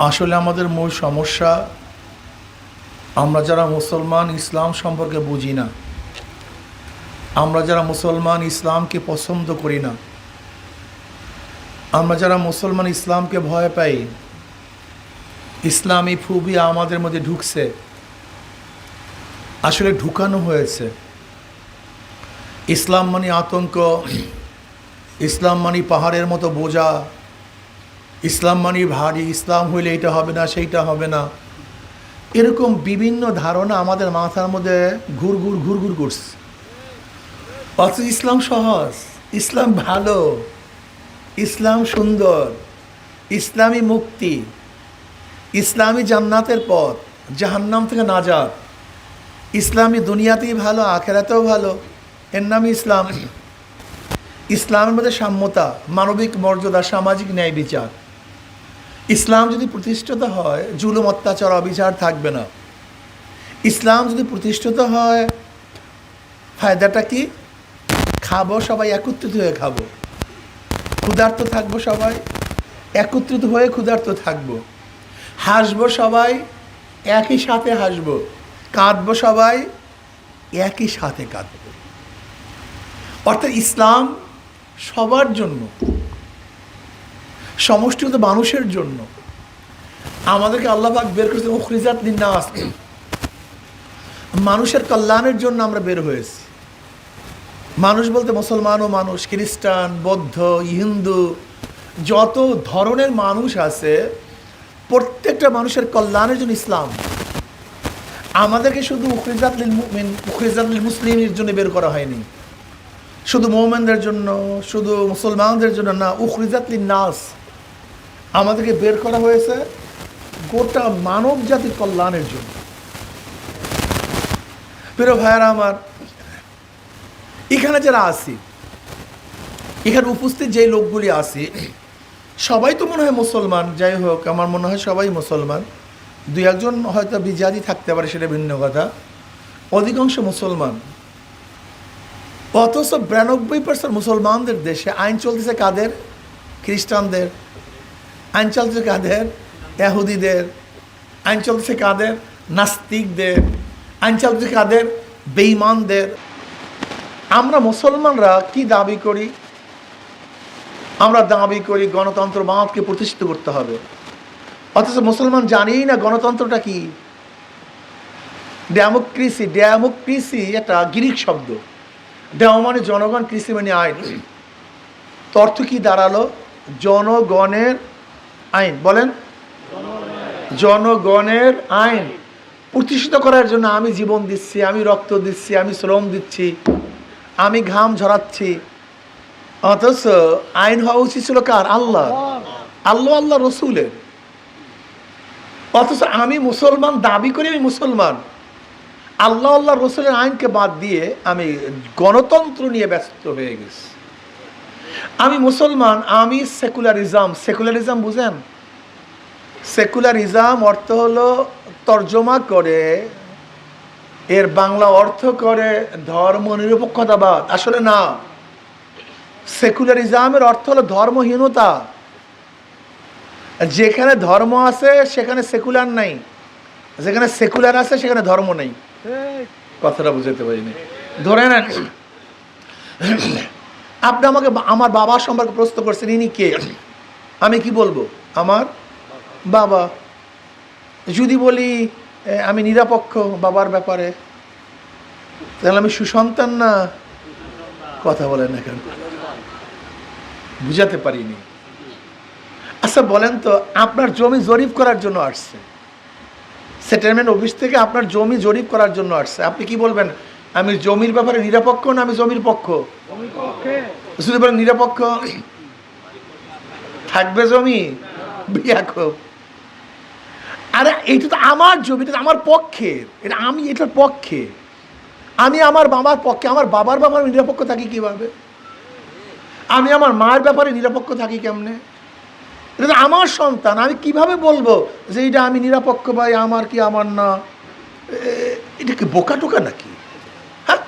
আসলে আমাদের মূল সমস্যা আমরা যারা মুসলমান ইসলাম সম্পর্কে বুঝি না। আমরা যারা মুসলমান ইসলামকে পছন্দ করি না। আমরা যারা মুসলমান ইসলামকে ভয় পাই। ইসলামী ফোবিয়া আমাদের মধ্যে ঢুকছে, আসলে ঢুকানো হয়েছে। ইসলাম মানে আতঙ্ক, ইসলাম মানে পাহাড়ের মতো বোঝা, ইসলাম মানে ভারী, ইসলাম হইলে এটা হবে না সেইটা হবে না, এরকম বিভিন্ন ধারণা আমাদের মাথার মধ্যে ঘুরঘুর করছে। অথচ ইসলাম সহজ, ইসলাম ভালো, ইসলাম সুন্দর, ইসলামী মুক্তি, ইসলামী জান্নাতের পথ, জাহান্নাম থেকে নাজাত। ইসলামী দুনিয়াতেই ভালো, আখেরাতেও ভালো, এর নামই ইসলাম। ইসলামের মধ্যে সাম্যতা, মানবিক মর্যাদা, সামাজিক ন্যায় বিচার। ইসলাম যদি প্রতিষ্ঠিত হয়, জুলুম অত্যাচার অবিচার থাকবে না। ইসলাম যদি প্রতিষ্ঠিত হয়, ফায়দাটা কি? খাবো সবাই একত্রিত হয়ে খাবো, ক্ষুধার্ত থাকবো সবাই একত্রিত হয়ে ক্ষুধার্ত থাকবো, হাসবো সবাই একই সাথে হাসবো, কাঁদবো সবাই একই সাথে কাঁদবো। অর্থাৎ ইসলাম সবার জন্য, সমষ্টিগত মানুষের জন্য। আমাদেরকে আল্লাহ পাক বের করেছেন উখরিজাত লিন্নাস, মানুষের কল্যাণের জন্য আমরা বের হয়েছি। মানুষ বলতে মুসলমানও মানুষ, খ্রিস্টান, বৌদ্ধ, হিন্দু, যত ধরনের মানুষ আছে, প্রত্যেকটা মানুষের কল্যাণের জন্য ইসলাম। আমাদেরকে শুধু উখরিজাত লিল মুসলিমের জন্য বের করা হয়নি, শুধু মুমিনদের জন্য, শুধু মুসলমানদের জন্য না, উখরিজাত লিন্নাস, আমাদেরকে বের করা হয়েছে গোটা মানব জাতির কল্যাণের জন্য। প্রিয় ভাইয়ারা আমার, এখানে যারা আছি, এখানে উপস্থিত যে লোকগুলি আছি, সবাই তো মনে হয় মুসলমান। যাই হোক, আমার মনে হয় সবাই মুসলমান। দুই একজন হয়তো বিজাতি থাকতে পারে, সেটা ভিন্ন কথা। অধিকাংশ মুসলমান। অথচ 92% মুসলমানদের দেশে আইন চলতেছে কাদের? খ্রিস্টানদের। আইন চলতেছে কাদের? ইহুদিদের। আইন চলতেছে কাদের? নাস্তিকদের। আইন চলতেছে কাদের? বেঈমানদের। আমরা মুসলমানরা কি দাবি করি? আমরা দাবি করি গণতন্ত্রবাদকে প্রতিষ্ঠিত করতে হবে। অথচ মুসলমান জানেই না গণতন্ত্রটা কি। ডেমোক্রেসি, ডেমোক্রেসি একটা গ্রিক শব্দ। ডেমো মানে জনগণ, কৃষি মানে আইন। তো অর্থ কি দাঁড়ালো? জনগণের আইন। বলেন, জনগণের আইন প্রতিষ্ঠিত করার জন্য আমি জীবন দিচ্ছি, আমি রক্ত দিচ্ছি, আমি শ্রম দিচ্ছি, আমি ঘাম ঝরাচ্ছি। অথচ আইন হওয়া উচিত ছিল কার? আল্লাহ, আল্লাহ রসুলের। অথচ আমি মুসলমান দাবি করি আমি মুসলমান, আল্লাহ রসুলের আইনকে বাদ দিয়ে আমি গণতন্ত্র নিয়ে ব্যস্ত হয়ে গেছি। আমি মুসলমান, আমি সেকুলারিজম বুঝেন? সেকুলারিজম অর্থ হলো, তর্জমা করে এর বাংলা অর্থ করে ধর্ম নিরপেক্ষতাবাদ। আসলে না, সেকুলারিজমের অর্থ হলো ধর্মহীনতা। যেখানে ধর্ম আছে সেখানে সেকুলার নাই, যেখানে সেকুলার আছে সেখানে ধর্ম নেই। কথাটা বুঝাতে পারিনি। ধরে নেন, আপনি আমাকে আমার বাবার সম্পর্কে প্রশ্ন করছেন, ইনি কে? আমি কি বলবো? আমার বাবা। যদি বলি আমি নিরপেক্ষ বাবার ব্যাপারে, তাহলে আমি সুসন্তান না? কথা বলেন না কেন? বুঝাতে পারিনি। আচ্ছা বলেন তো, আপনার জমি জরিপ করার জন্য আসছে, সেটেলমেন্ট অফিস থেকে আপনার জমি জরিপ করার জন্য আসছে। আপনি কি বলবেন? আমি জমির ব্যাপারে নিরপেক্ষ না আমি জমির পক্ষ? যদি বলেন নিরপেক্ষ, থাকবে জমি? খুব। আরে এইটা তো আমার জমি, এটা আমার পক্ষে, এটা আমি এটার পক্ষে, আমি আমার বাবার পক্ষে। আমার বাবার ব্যাপারে নিরপেক্ষ থাকি কিভাবে? আমি আমার মায়ের ব্যাপারে নিরপেক্ষ থাকি কেমনে? এটা তো আমার সন্তান, আমি কিভাবে বলবো যে এটা আমি নিরপেক্ষ ভাই, আমার কি আমার না? এটা কি বোকা টোকা নাকি? হ্যাঁ,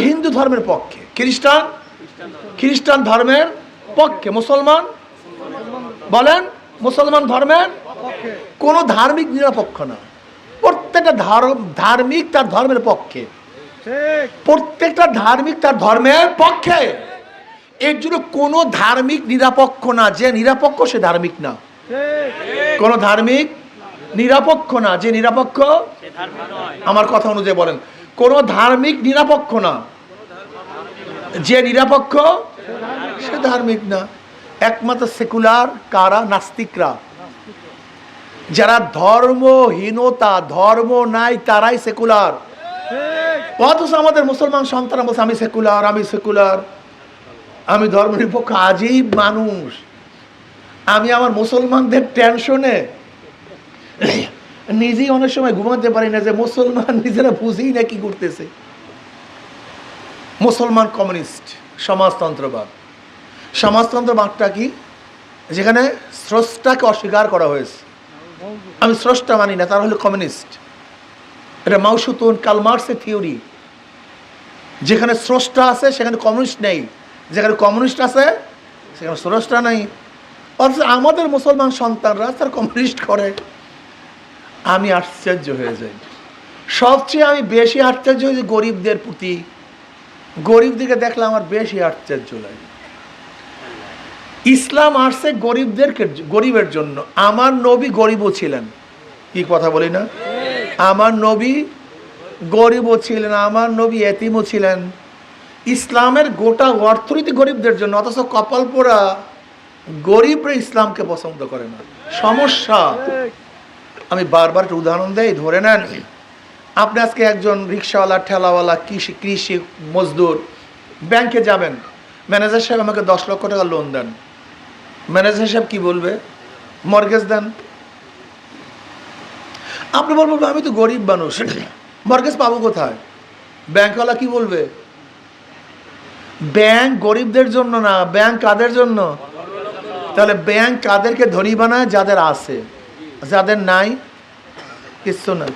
হিন্দু ধর্মের পক্ষে, খ্রিস্টান ধর্মের পক্ষে, মুসলমান বলেন মুসলমান ধর্মের কোনো ধার্মিক নিরপেক্ষ না। প্রত্যেকটা ধার্মিক তার ধর্মের পক্ষে, প্রত্যেকটা ধার্মিক তার ধর্মের পক্ষে। এর জন্য কোনো ধার্মিক নিরপেক্ষ না। যে নিরপেক্ষ সে ধার্মিক না। কোনো ধার্মিক নিরপেক্ষ না, যে নিরপেক্ষ। আমার কথা অনুযায়ী বলেন, কোনো ধার্মিক নিরপেক্ষ না, যে নিরপেক্ষ সে ধার্মিক না। একমাত্র সেকুলার কারা? নাস্তিকরা। যারা ধর্মহীনতা, ধর্ম নাই, তারাই সেকুলার। অথচ আমাদের মুসলমান সন্তান বলছে আমি সেকুলার, আমি সেকুলার, আমি ধর্ম নিরপেক্ষ। আজীব মানুষ। আমি আমার মুসলমানদের টেনশনে নিজেই অনেক সময় ঘুমাতে পারি না, যে মুসলমান নিজেরা বুঝেই না কি করতেছে। মুসলমান কমিউনিস্ট, সমাজতন্ত্রবাদ। সমাজতন্ত্রবাদটা কি? যেখানে স্রষ্টাকে অস্বীকার করা হয়েছে। আমি স্রষ্টা মানি না, তারা হলো কমিউনিস্ট। এটা মাও সুতুন, কার্ল মার্কসের থিওরি। যেখানে স্রষ্টা আছে সেখানে কমিউনিস্ট নেই, যেখানে কমিউনিস্ট আছে সেখানে স্রষ্টা নেই। অথচ আমাদের মুসলমান সন্তানরা তার কমিউনিস্ট করে। আমি আশ্চর্য হয়ে যাই। সবচেয়ে আমি বেশি আশ্চর্য হই যে গরিবদের প্রতি। গরিবদেরকে দেখলে আমার বেশি আশ্চর্য লাগে। ইসলাম আসছে গরিবের জন্য। আমার নবী গরিবও ছিলেন। কি কথা বলি না? আমার নবী গরিবও ছিলেন, আমার নবী এতিমও ছিলেন। ইসলামের গোটা অর্থনীতি গরিবদের জন্য, অথচ কপাল পোড়া গরিবরা ইসলামকে পছন্দ করে না। সমস্যা। আমি বারবার একটা উদাহরণ দেই, ধরে নেন আপনি আজকে একজন রিক্সাওয়ালা, ঠেলাওয়ালা, কৃষি মজদুর, ব্যাংকে যাবেন, ম্যানেজার সাহেব আমাকে 10 লক্ষ টাকা লোন দেন। ম্যানেজার সাহেব কি বলবে? মর্গেজ দেন। আপনি বলবেন আমি তো গরিব মানুষ, মর্গেজ পাবো কোথায়? ব্যাংকওয়ালা কি বলবে? ব্যাংক গরিবদের জন্য না, ব্যাংক কাদের জন্য? তাহলে ব্যাংক কাদেরকে ধনী বানায়? যাদের আছে। যাদের নাই কিচ্ছু না।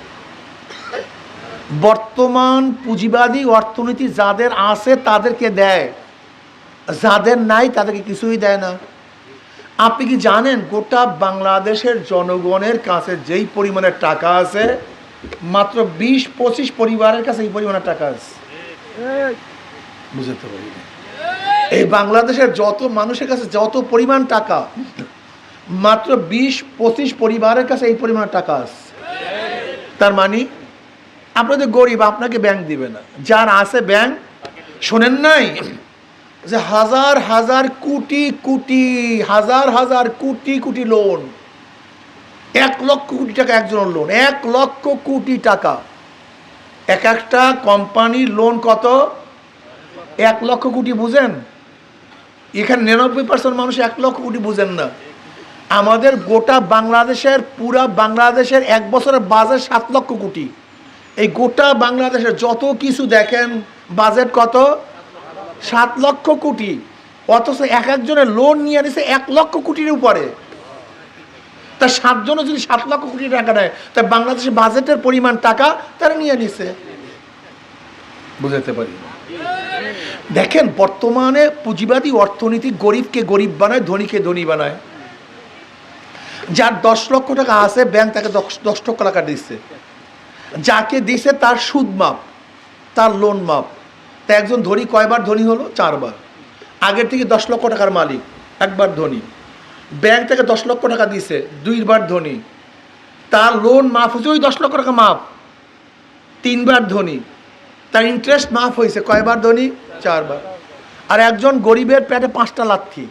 বর্তমান পুঁজিবাদী অর্থনীতি যাদের আছে তাদেরকে দেয়, যাদের নাই তাদেরকে কিছুই দেয় না। আপনি কি জানেন গোটা বাংলাদেশের জনগণের কাছে যেই পরিমাণের টাকা আছে, মাত্র 20-25 পরিবারের কাছে এই পরিমাণের টাকা আছে? বুঝতে পারি না। এই বাংলাদেশের যত মানুষের কাছে যত পরিমাণ টাকা, মাত্র 20-25 পরিবারের কাছে এই পরিমাণ টাকা আছে। তার মানে আপনাদের গরিব, আপনাকে ব্যাংক দিবে না। যার আছে ব্যাংক, শোনেন নাই যে হাজার হাজার কোটি কোটি, হাজার হাজার কোটি কোটি লোন, 1 লক্ষ কোটি টাকা একজনের লোন, 1 লক্ষ কোটি টাকা। এক একটা কোম্পানির লোন কত? 1 লক্ষ কোটি। বুঝেন? এখানে 99% মানুষ 1 লক্ষ কোটি বুঝেন না। আমাদের গোটা বাংলাদেশের, পুরা বাংলাদেশের 1 বছরের বাজেট 7 লক্ষ কোটি। এই গোটা বাংলাদেশের যত কিছু দেখেন, বাজেট কত? 7 লক্ষ কোটি। অথচ একজনের লোন নিয়ে নিছে 1 লক্ষ কোটির উপরে। তা 7 জনে যদি 7 লক্ষ কোটি টাকা নেয়, তা বাংলাদেশের বাজেটের পরিমাণ টাকা তারা নিয়ে নিছে। বুঝতে পারি। দেখেন বর্তমানে পুঁজিবাদী অর্থনীতি গরিবকে গরিব বানায়, ধনীকে ধনী বানায়। যার 10 লক্ষ টাকা আছে, ব্যাংক তাকে 10 লক্ষ টাকা দিচ্ছে। যাকে দিছে তার সুদ মাপ, তার লোন মাপ। তা একজন ধনী কয়বার ধনী হলো? 4 বার। আগের থেকে 10 লক্ষ টাকার মালিক, 1 বার ধনী। ব্যাংক থেকে 10 লক্ষ টাকা দিছে, 2 বার ধনী। তার লোন মাফ হয়েছে ওই 10 লক্ষ টাকা মাফ, 3 বার ধনী। তার ইন্টারেস্ট মাফ হয়েছে, কয়বার ধনী? 4 বার। আর একজন গরিবের পেটে 5টা লাথি।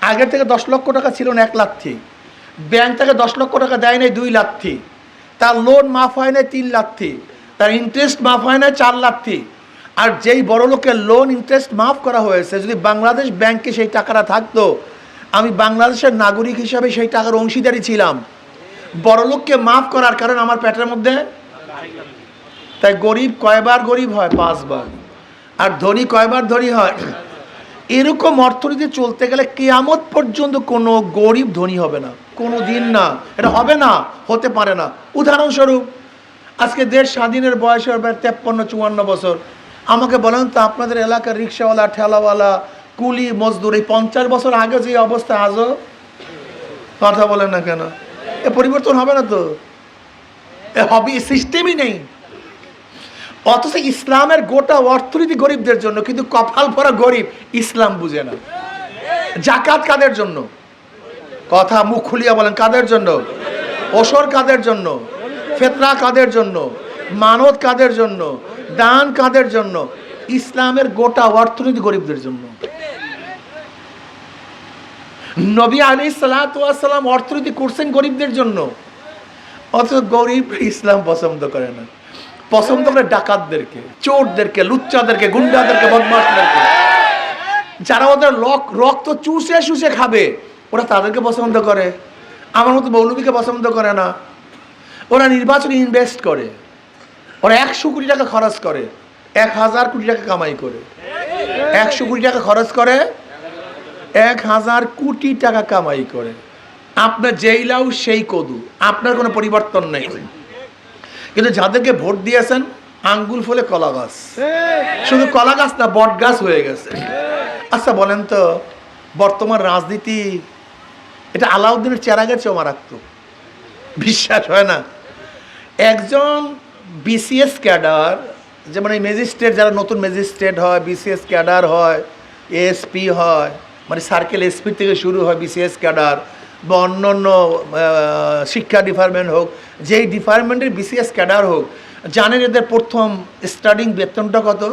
আগের থেকে 10 লক্ষ টাকা ছিল না, 1 লাথি। ব্যাংক থেকে 10 লক্ষ টাকা দেয় নাই, 2 লাথি। তার লোন মাফ হয় নাই, 3 লাথি। তার ইন্টারেস্ট মাফ হয় নাই, 4 লাথি। আর যেই বড় লোকের লোন ইন্টারেস্ট মাফ করা হয়েছে, যদি বাংলাদেশ ব্যাংকে সেই টাকাটা থাকতো, আমি বাংলাদেশের নাগরিক হিসাবে সেই টাকার অংশীদারি ছিলাম। বড় লোককে মাফ করার কারণে আমার পেটের মধ্যে। তাই গরিব কয়বার গরিব হয়? 5 বার। আর ধনী কয়বার ধনী হয়? এরকম অর্থনীতি চলতে গেলে কিয়ামত পর্যন্ত কোনো গরিব ধনী হবে না, কোনো দিন না। এটা হবে না, হতে পারে না। উদাহরণস্বরূপ, আজকে দেশ স্বাধীনের বয়স হবে 53-54 বছর। আমাকে বলেন তো, আপনাদের এলাকার রিক্সাওয়ালা, ঠেলাওয়ালা, কুলি, মজদুর এই 50 বছর আগে যে অবস্থা, আজও কথা বলেন না কেন? এ পরিবর্তন হবে না তো, এ হবে, সিস্টেমই নেই। অথচ ইসলামের গোটা অর্থনীতি গরিবদের জন্য, কিন্তু কপাল পরা গরিব ইসলাম বুঝে না। জাকাত কাদের জন্য? কথা মুখ খুলিয়া বলেন, কাদের জন্য? ওসর কাদের জন্য? ফিতরা কাদের জন্য? মানত কাদের জন্য? দান কাদের জন্য? ইসলামের গোটা অর্থনীতি গরিবদের জন্য। নবী আলাইহিস সালাতু ওয়াস সালাম অর্থনীতি করছেন গরিবদের জন্য। অথচ গরিব ইসলাম পছন্দ করে না, পছন্দ করে ডাকাতদেরকে, চোরদেরকে, লুচ্চাদেরকে, গুন্ডাদেরকে, বদমাশদেরকে, যারা ওদের রক্ত চুষে চুষে খাবে, ওরা তাদেরকে পছন্দ করে। আমার মতো মৌলবীকে পছন্দ করে না। ওরা নির্বাচনে ইনভেস্ট করে, ওরা 100 কোটি টাকা খরচ করে, 1000 কোটি টাকা কামাই করে। 100 কোটি টাকা খরচ করে, 1000 কোটি টাকা কামাই করে। আপনার যেই লাউ সেই কদু, আপনার কোনো পরিবর্তন নেই। কিন্তু যাদেরকে ভোট দিয়েছেন, আঙ্গুল ফলে কলা গাছ, শুধু কলা গাছ না, বট গাছ হয়ে গেছে। আচ্ছা বলেন তো, বর্তমান রাজনীতি এটা আলাউদ্দিনের চেরাগের চেয়েও মারাত্মক। বিশ্বাস হয় না? একজন বিসিএস ক্যাডার, যেমন এই ম্যাজিস্ট্রেট, যারা নতুন ম্যাজিস্ট্রেট হয়, বিসিএস ক্যাডার হয়, এসপি হয়, মানে সার্কেল এসপি থেকে শুরু হয় বিসিএস ক্যাডার, বা অন্য অন্য শিক্ষা ডিপার্টমেন্ট হোক, যেই ডিপার্টমেন্টের বিসিএস ক্যাডার হোক, জানেন এদের প্রথম স্টার্টিং বেতনটা কত?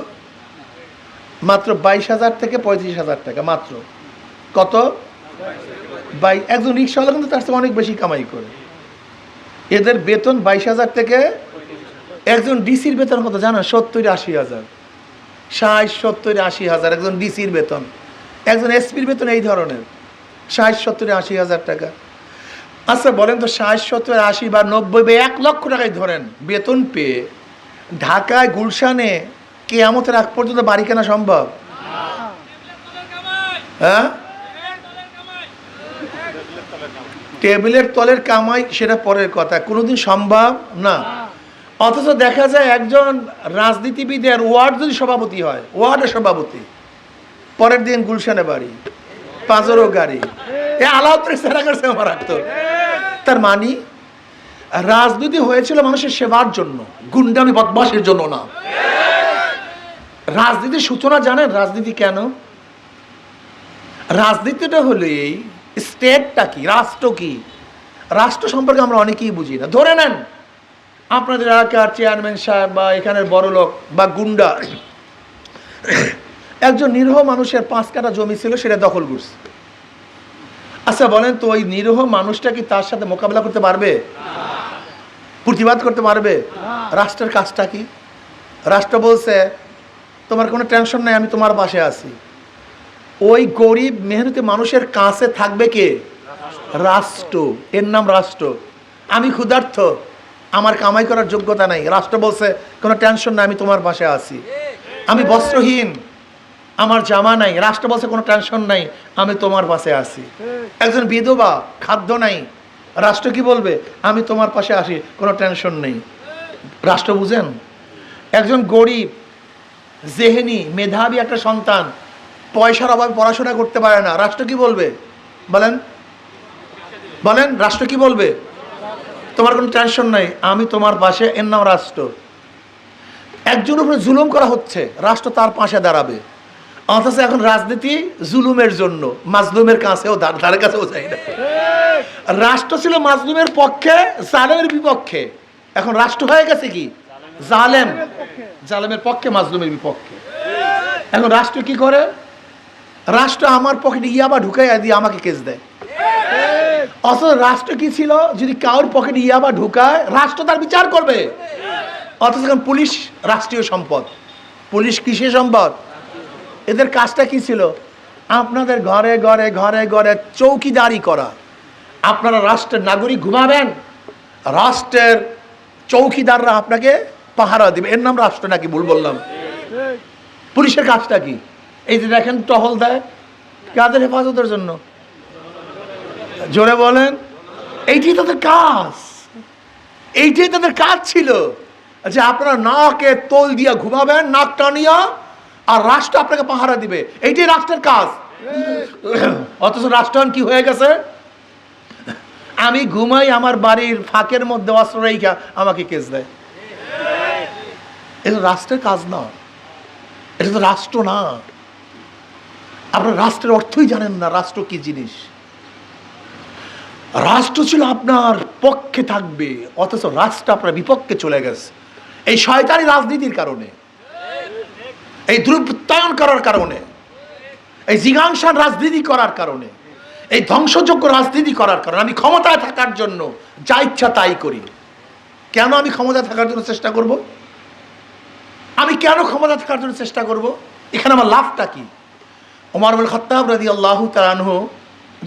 মাত্র 22,000 থেকে 35,000 টাকা মাত্র। কত? একজন রিক্সাওয়ালা কিন্তু তার থেকে অনেক বেশি কামাই করে। এদের বেতন 22,000 থেকে, একজন ডিসির বেতন কত জানেন? 70-80,000, 60-70-80,000 একজন ডিসির বেতন। একজন এসপির বেতন এই ধরনের 60-70-80,000 টাকা। আচ্ছা বলেন তো, 60-70-80 বা 90 বা 1 লক্ষ টাকায় ধরেন বেতন পেয়ে ঢাকায় গুলশানে কিয়ামতের আগ পর্যন্ত বাড়ি কেনা সম্ভব? হ্যাঁ, টেবিলের তলের কামাই সেটা পরের কথা, কোনোদিন সম্ভব না। অথচ দেখা যায় একজন রাজনীতিবিদের ওয়ার্ড যদি সভাপতি হয়, ওয়ার্ডের সভাপতি, পরের দিন গুলশানে বাড়ি, পাঁচরও গাড়ি। এ আলাউদ্দিন চেরাগের চেয়ে মারাত্মক। তার মানে রাজনীতি হয়েছিল মানুষের সেবার জন্য, গুন্ডামি বদমাশের জন্য না। রাজনীতির সূচনা জানেন? রাজনীতি কেন? রাজনীতিটা হলো এই, স্টেটটা কি, রাষ্ট্র কি, রাষ্ট্র সম্পর্কে আমরা অনেকেই বুঝি না। ধরে নেন আপনাদের এলাকার চেয়ারম্যান সাহেব বা এখানের বড় লোক বা গুন্ডা একজন নিরীহ মানুষের 5 কাঠা জমি ছিল, সেটা দখল করছে। আচ্ছা বলেন তো, ওই নিরীহ মানুষটা কি তার সাথে মোকাবেলা করতে পারবে? প্রতিবাদ করতে পারবে? রাষ্ট্রের কাজটা কি? রাষ্ট্র বলছে তোমার কোনো টেনশন নাই, আমি তোমার পাশে আছি। ওই গরিব মেহনতি মানুষের কাছে থাকবে কে? রাষ্ট্র। এর নাম রাষ্ট্র। আমি ক্ষুধার্ত, আমার কামাই করার যোগ্যতা নাই, রাষ্ট্র বলছে কোনো টেনশন নাই, আমি তোমার পাশে আছি। আমি বস্ত্রহীন, আমার জামা নাই, রাষ্ট্র বলছে কোনো টেনশন নাই, আমি তোমার পাশে আছি। একজন বিধবা, খাদ্য নাই, রাষ্ট্র কি বলবে? আমি তোমার পাশে আসি, কোনো টেনশন নেই। রাষ্ট্র বুঝেন? একজন গরিব, জেহেনি, মেধাবী একটা সন্তান, পয়সার অভাবে পড়াশোনা করতে পারে না, রাষ্ট্র কি বলবে? বলেন বলেন, রাষ্ট্র কি বলবে? তোমার কোনো টেনশন নাই, আমি তোমার পাশে, এর নাম রাষ্ট্র। একজনের উপরে জুলুম করা হচ্ছে, রাষ্ট্র তার পাশে দাঁড়াবে। অথচ এখন রাজনীতি জুলুমের জন্য, মাজলুমের কাছেও ধারে কাছেও যায় না। রাষ্ট্র ছিল মাজলুমের পক্ষে, জালেমের বিপক্ষে। এখন রাষ্ট্র হয়ে গেছে কি? জালেম, জালেমের পক্ষে, মাজলুমের বিপক্ষে। এখন রাষ্ট্র কি করে? রাষ্ট্র আমার পকেটে ইয়াবা ঢুকাইয়া দিয়ে আমাকে কেস দেয়। অথচ রাষ্ট্র কি ছিল? যদি কারোর পকেটে ইয়াবা ঢুকায়, রাষ্ট্র তার বিচার করবে। অথচ এখন পুলিশ রাষ্ট্রীয় সম্পদ। পুলিশ কিসের সম্পদ? এদের কাজটা কি ছিল? আপনাদের ঘরে ঘরে ঘরে ঘরে চৌকিদারি করা। আপনারা রাষ্ট্রের নাগরিক ঘুমাবেন, রাষ্ট্রের চৌকিদাররা আপনাকে পাহারা দেবে, এর নাম রাষ্ট্র নাকি? ভুল বললাম? পুলিশের কাজটা কি? এই যে দেখেন টহল দেয়, কাদের হেফাজতের জন্য? জোরে বলেন। এইটাই তাদের কাজ, এইটাই তাদের কাজ ছিল যে আপনারা নাকে তোল দিয়া ঘুমাবেন, নাক টানিয়া, আর রাষ্ট্র আপনাকে পাহারা দিবে, এইটাই রাষ্ট্রের কাজ। অথচ রাষ্ট্র কি হয়ে গেছে? আমি ঘুমাই, আমার বাড়ির ফাঁকের মধ্যে অস্ত্র রেখা আমাকে কেস দেয়। এটা রাষ্ট্রের কাজ না, এটা তো রাষ্ট্র না। আপনার রাষ্ট্রের অর্থই জানেন না, রাষ্ট্র কি জিনিস। রাষ্ট্র ছিল আপনার পক্ষে থাকবে, অথচ রাষ্ট্র আপনার বিপক্ষে চলে গেছে এই শয়তানি রাজনীতির কারণে, এই দুর্বৃত্তায়ন করার কারণে, এই জিজ্ঞাসার রাজনীতি করার কারণে, এই ধ্বংসযোগ্য রাজনীতি করার কারণে। আমি ক্ষমতায় থাকার জন্য যা ইচ্ছা তাই করি। কেন আমি ক্ষমতায় থাকার জন্য চেষ্টা করব? আমি কেন ক্ষমতা থাকার জন্য চেষ্টা করব? এখানে আমার লাভটা কি? ওমর ইবনে খাত্তাব রাদিয়াল্লাহু তাআলা আনহু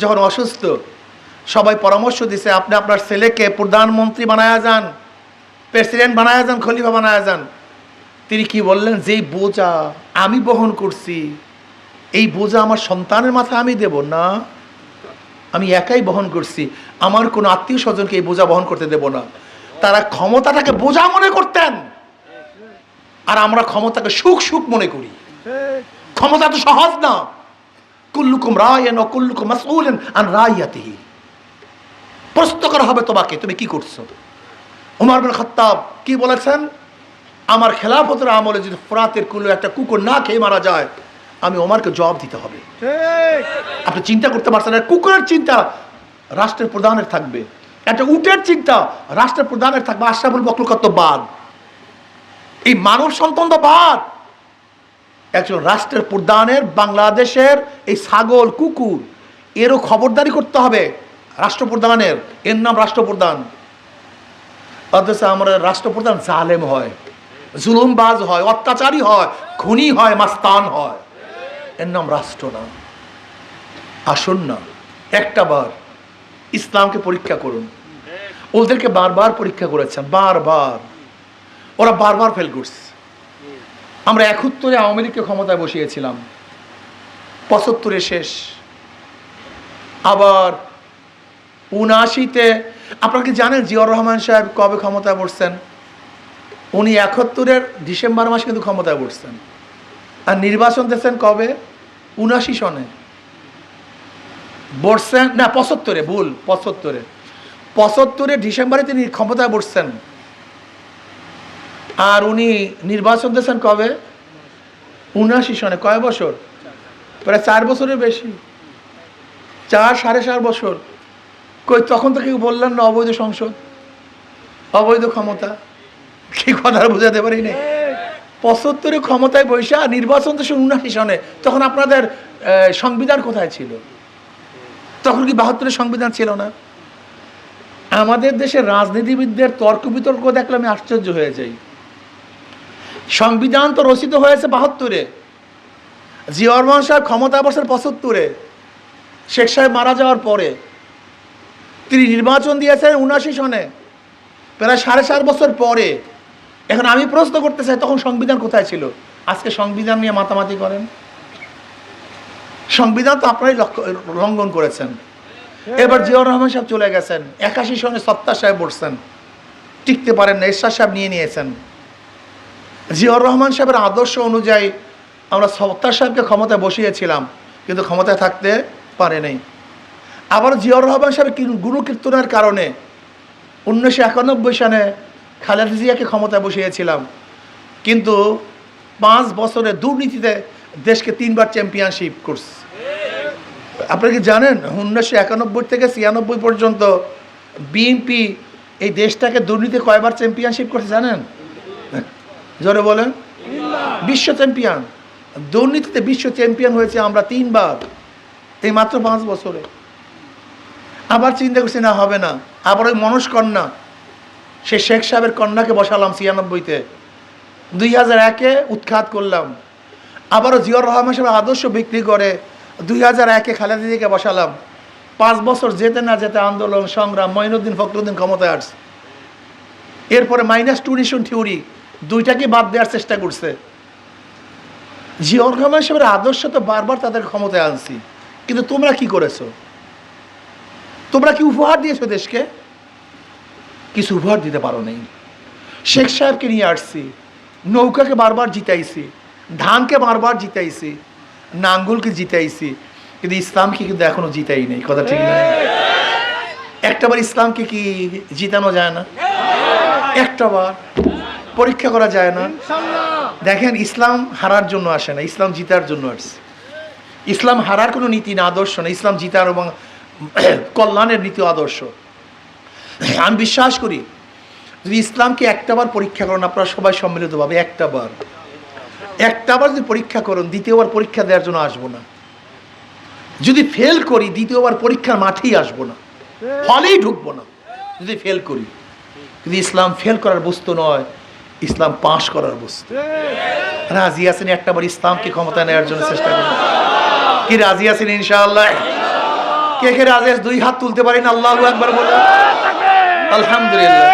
যখন অসুস্থ, সবাই পরামর্শ দিছে আপনি আপনার ছেলেকে প্রধানমন্ত্রী বানায়া যান, প্রেসিডেন্ট বানায়া যান, খলিফা বানায়া যান। তিনি কি বললেন? যেই বোঝা আমি বহন করছি এই বোঝা আমার সন্তানের মাথায় আমি দেব না, আমি একাই বহন করছি, আমার কোনো আত্মীয় স্বজনকে এই বোঝা বহন করতে দেব না। তারা ক্ষমতাটাকে বোঝা মনে করতেন, আর আমরা ক্ষমতাকে সুখ সুখ মনে করি। ক্ষমতা তো সহজ না। কুল্লুকুম রায়িন ওয়া কুল্লুকুম মাসউলুন আন রাইয়াতিহি। প্রশ্ন করা হবে তোমাকে, তুমি কি করছো। ওমর ইবনে খাত্তাব কি বলেছেন? আমার খেলাফতের আমলে যদি ফোরাতের কুলে একটা কুকুর না খেয়ে মারা যায়, আমি ওমরকে জবাব দিতে হবে। আপনি চিন্তা করতে পারছেন, কুকুরের চিন্তা রাষ্ট্রের প্রধানের থাকবে, একটা উটের চিন্তা রাষ্ট্রের প্রধানের থাকবে। আশরাফুল মখলুকাতবাদ, এই মানব সন্তানবাদ একজন রাষ্ট্রের প্রধানের, বাংলাদেশের এই ছাগল কুকুর এরও খবরদারি করতে হবে রাষ্ট্রপ্রধানের। এর নাম রাষ্ট্রপ্রধান। অথচ আমরা রাষ্ট্রপ্রধান জালেম হয়, জুলুমবাজ হয়, অত্যাচারী হয়, খুনি হয়, মাস্তান হয়। এর নাম রাষ্ট্র না। আসুন না একটা বার ইসলামকে পরীক্ষা করুন। ওদেরকে বারবার পরীক্ষা করেছেন, বারবার, ওরা বারবার ফেল করছে। আমরা ৭১ আওয়ামী লীগকে ক্ষমতায় বসিয়েছিলাম, ৭৫ শেষ, আবার ৭৯ আপনারা কি জানেন জিয়াউর রহমান সাহেব কবে ক্ষমতায় বসছেন? উনি ৭১ ডিসেম্বর মাসে কিন্তু ক্ষমতায় বসছেন। আর নির্বাচন দিয়েছেন কবে? ৭৯ সনে বসছেন না, ৭৫, ভুল, ৭৫ ডিসেম্বরে তিনি ক্ষমতায় বসছেন। আর উনি নির্বাচন দিয়েছেন কবে? ৭৯ সনে। কয় বছর? প্রায় 4 বছরের বেশি, 4-4.5 বছর। কই তখন তো কেউ বললেন না অবৈধ সংসদ, অবৈধ ক্ষমতা? কি কথা বোঝাতে পারি না। ৭৫ ক্ষমতায় বৈশা নির্বাচন তো ৭৯ সনে। তখন আপনাদের সংবিধান কোথায় ছিল? তখন কি ৭২ সংবিধান ছিল না? আমাদের দেশের রাজনীতিবিদদের তর্ক বিতর্ক দেখলে আমি আশ্চর্য হয়ে যাই। সংবিধান তো রচিত হয়েছে ৭২-এ, জিয়াউর রহমান সাহেব ক্ষমতা বসেন ৭৫-এ, শেখ সাহেব মারা যাওয়ার পরে। তিনি নির্বাচন দিয়েছেন ৭৯ সনে, প্রায় 4.5 বছর পরে। এখন আমি প্রশ্ন করতে চাই তখন সংবিধান কোথায় ছিল? আজকে সংবিধান নিয়ে মাতামাতি করেন। সংবিধান তো আপনারাই লঙ্ঘন করেছেন। এবার জিয়াউর রহমান সাহেব চলে গেছেন, 81 সনে সত্তার সাহেব বসছেন, টিকতে পারেন না, এরশাদ সাহেব নিয়ে নিয়েছেন। জিয়াউর রহমান সাহেবের আদর্শ অনুযায়ী আমরা সত্তার সাহেবকে ক্ষমতায় বসিয়েছিলাম, কিন্তু ক্ষমতায় থাকতে পারে নাই। আবার জিয়াউর রহমান সাহেবের গুণকীর্তনের কারণে 1991 সালে খালেদা জিয়াকে ক্ষমতায় বসিয়েছিলাম, কিন্তু 5 বছরে দুর্নীতিতে দেশকে 3বার চ্যাম্পিয়নশিপ করছে। আপনারা কি জানেন 1991 থেকে 96 পর্যন্ত বিএনপি এই দেশটাকে দুর্নীতি কয়বার চ্যাম্পিয়নশিপ করছে জানেন? জোরে বলেন। বিশ্ব চ্যাম্পিয়ন। দুর্নীতিতে বিশ্ব চ্যাম্পিয়ন হয়েছে আমরা 3বার, এই মাত্র 5 বছরে। আবার চিন্তা করছি না হবে না, আবার ওই মনস্কন্যা, সে শেখ সাহেবের কন্যাকে বসালাম 96-তে, 2001-এ উৎখাত করলাম। আবারও জিয়াউর রহমান সাহেবের আদর্শ বিক্রি করে 2001-এ খালেদা জিয়াকে বসালাম। 5 বছর যেতে না যেতে আন্দোলন সংগ্রাম, মঈনুদ্দিন ফখরুদ্দিন ক্ষমতায় আসছে। এরপরে -2 থিওরি, দুইটাকে বাদ দেওয়ার চেষ্টা করছে। জিয়াউর রহমান সাহেবের আদর্শ তো বারবার তাদের ক্ষমতায় আনছি, কিন্তু তোমরা কি করেছো? তোমরা কি উপহার দিয়েছো দেশকে? কিছু উপহার দিতে পারো নাই। শেখ সাহেবকে নিয়ে আসছি, নৌকাকে বারবার জিতাইছি, ধানকে বারবার জিতাইছি, নাঙ্গলকে জিতাইছি, কিন্তু ইসলামকে কিন্তু এখনো জিতাই নেই। কথা ঠিক না? একটাবার ইসলামকে কি জিতানো যায় না? একটাবার পরীক্ষা করা যায় না? দেখেন, ইসলাম হারার জন্য আসে না, ইসলাম জিতার জন্য আসছে। ইসলাম হারার কোনো নীতি না, আদর্শ না, ইসলাম জিতার এবং কল্যাণের নীতি আদর্শ। আমি বিশ্বাস করি যদি ইসলামকে একটাবার পরীক্ষা করেন, আপনারা সবাই সম্মিলিতভাবে একটাবার যদি পরীক্ষা করেন, দ্বিতীয়বার পরীক্ষা দেওয়ার জন্য আসবো না। যদি ফেল করি, দ্বিতীয়বার পরীক্ষার মাঠেই আসবো না, হলেই ঢুকবো না যদি ফেল করি। কিন্তু ইসলাম ফেল করার বস্তু নয়, ইসলাম পাশ করার বস্তু। রাজি আছেন একটাবার ইসলামকে ক্ষমতায় নেওয়ার জন্য চেষ্টা করুন? কি রাজি আছেন ইনশাআল্লাহ? কে কে রাজি আছে? দুই হাত তুলতে পারেন, আল্লাহু আকবার বলে। আলহামদুলিল্লাহ।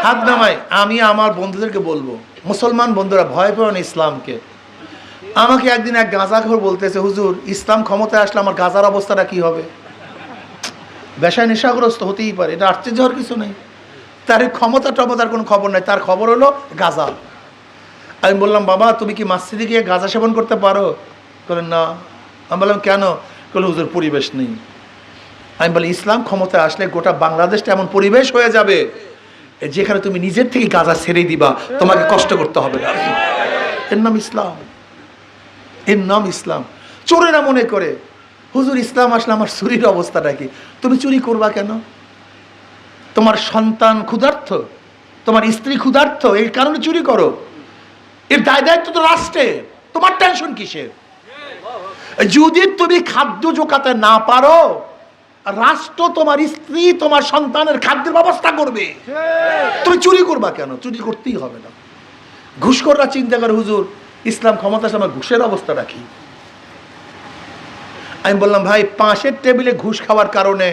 হাত নামাই। আমি আমার বন্ধুদেরকে বলবো, মুসলমান বন্ধুরা, ভয় পেও না ইসলামকে। আমাকে একদিন এক গাঁজাখোর বলতেছে, হুজুর ইসলাম ক্ষমতায় আসলে আমার গাঁজার অবস্থাটা কি হবে? বেশায় নেশাগ্রস্ত হতেই পারে, এটা আশ্চর্য হওয়ার কিছু নেই। তার ক্ষমতার কোনো খবর নাই, তার খবর হলো গাঁজা। আমি বললাম, বাবা তুমি কি মসজিদে গিয়ে গাঁজা সেবন করতে পারো? বলেন না। আমি বললাম, কেন? বলে, হুজুর পরিবেশ নেই। আমি বলি, ইসলাম ক্ষমতায় আসলে গোটা বাংলাদেশটা এমন পরিবেশ হয়ে যাবে যেখানে তুমি নিজের থেকে গাঁজা ছেড়ে দিবা, তোমাকে কষ্ট করতে হবে না। এর নাম ইসলাম, এর নাম ইসলাম। চোরেরা মনে করে, হুজুর ইসলাম আসলে আমার চুরির অবস্থাটা কি? তুমি চুরি করবা কেন? তোমার সন্তান ক্ষুধার্ত, তোমার স্ত্রী ক্ষুধার্ত, এই কারণে চুরি করো। এর দায় দায়িত্ব তো রাষ্ট্রের, তোমার টেনশন কিসের? যদি তুমি খাদ্য জোগাতে না পারো, রাষ্ট্র তোমার স্ত্রী তোমার সন্তানের খাদ্যের ব্যবস্থা করবে। তুমি চুরি করবা কেন? চুরি করতেই হবে না। ঘুষখোররা চিন্তা করে, হুজুর ইসলাম ক্ষমতা আসলে আমার ঘুষের অবস্থা রাখি। আমি বললাম, ভাই পাশের টেবিলে ঘুষ খাওয়ার কারণে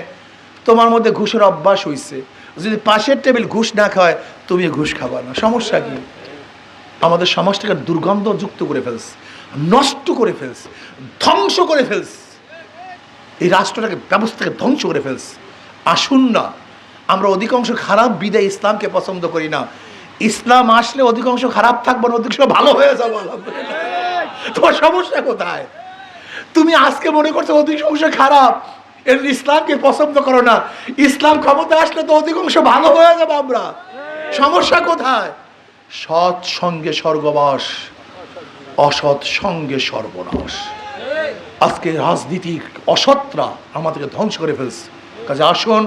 তোমার মধ্যে ঘুষের অভ্যাস হয়েছে। যদি পাশের টেবিল ঘুষ না খায়, তুমি ঘুষ খাবা না, সমস্যা কি? আমাদের সমাজটাকে দুর্গন্ধযুক্ত করে ফেলছে, নষ্ট করে ফেলছে, ধ্বংস করে ফেলছে, এই রাষ্ট্রটাকে ব্যবস্থাকে ধ্বংস করে ফেলছে। আসুন না, আমরা অধিকাংশ খারাপ বিদায় ইসলামকে পছন্দ করি না। ইসলাম আসলে অধিকাংশ খারাপ থাকবো না, অধিকাংশ ভালো হয়ে যাবো। তোমার সমস্যা কোথায়? তুমি আজকে মনে করছো অধিকাংশ খারাপ, এর ইসলামকে পছন্দ করো না। ইসলাম ক্ষমতা আসলে তো অধিকাংশ ভালো হয়ে যাবো আমরা। সমস্যা কোথায়? সৎ সঙ্গে স্বর্গবাস, অসৎ সঙ্গে সর্বনাশ। আজকে রাজনীতিক অসৎরা আমাদেরকে ধ্বংস করে ফেলছে। কাজে আসুন,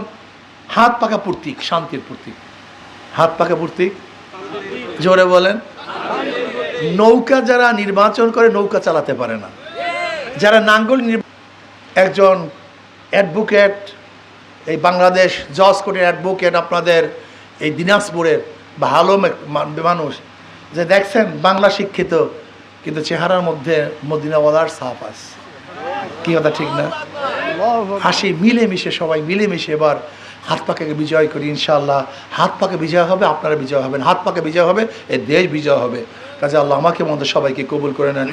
হাত পাকা প্রতীক, শান্তির প্রতীক। হাত পাকা প্রতীক, জোরে বলেন। নৌকা যারা নির্বাচন করে, নৌকা চালাতে পারে না। যারা নাঙ্গল, একজন অ্যাডভোকেট, এই বাংলাদেশ জজ কোর্টের অ্যাডভোকেট, আপনাদের এই দিনাজপুরের ভালো মানুষ, যে দেখছেন বাংলা শিক্ষিত, কিন্তু চেহারার মধ্যে মদিনাওয়ালার ছাপ আছে। কি কথা ঠিক না? হাসি, মিলেমিশে, সবাই মিলেমিশে এবার হাত পাকাকে বিজয় করি ইনশাআল্লাহ। হাত পাকে বিজয় হবে, আপনারা বিজয় হবেন। হাত পাকে বিজয় হবে, এই দেশ বিজয় হবে। কাজে আল্লাহ আমাকে মধ্যে সবাইকে কবুল করে নেন।